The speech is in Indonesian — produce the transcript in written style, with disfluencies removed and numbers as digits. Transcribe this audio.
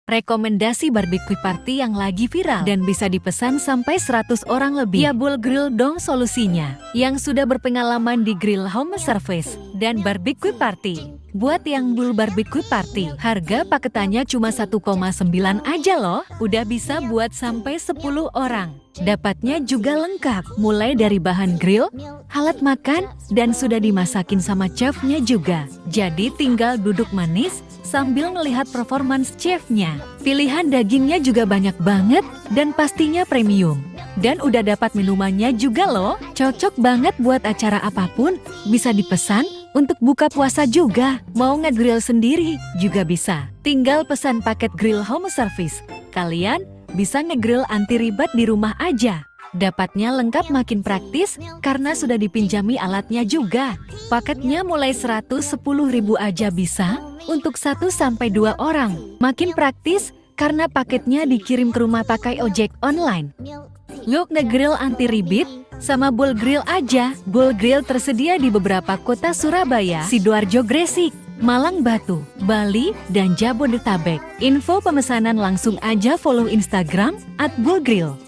Rekomendasi barbecue party yang lagi viral dan bisa dipesan sampai 100 orang lebih. Ya Bull Grill dong solusinya. Yang sudah berpengalaman di grill home service dan barbecue party. Buat yang Bull Barbecue Party, harga paketannya cuma 1,9 aja loh. Udah bisa buat sampai 10 orang. Dapatnya juga lengkap, mulai dari bahan grill, alat makan, dan sudah dimasakin sama chefnya juga. Jadi tinggal duduk manis sambil melihat performance chefnya. Pilihan dagingnya juga banyak banget dan pastinya premium. Dan udah dapat minumannya juga loh. Cocok banget buat acara apapun, bisa dipesan untuk buka puasa juga. Mau ngegrill sendiri juga bisa. Tinggal pesan paket grill home service. Kalian bisa ngegrill anti ribet di rumah aja. Dapatnya lengkap makin praktis karena sudah dipinjami alatnya juga. Paketnya mulai 110.000 aja bisa untuk 1-2 orang. Makin praktis karena paketnya dikirim ke rumah pakai ojek online. Yuk ngegrill anti ribet sama Bull Grill aja. Bull Grill tersedia di beberapa kota Surabaya, Sidoarjo, Gresik, Malang, Batu, Bali, dan Jabodetabek. Info pemesanan langsung aja follow Instagram @bullgrill.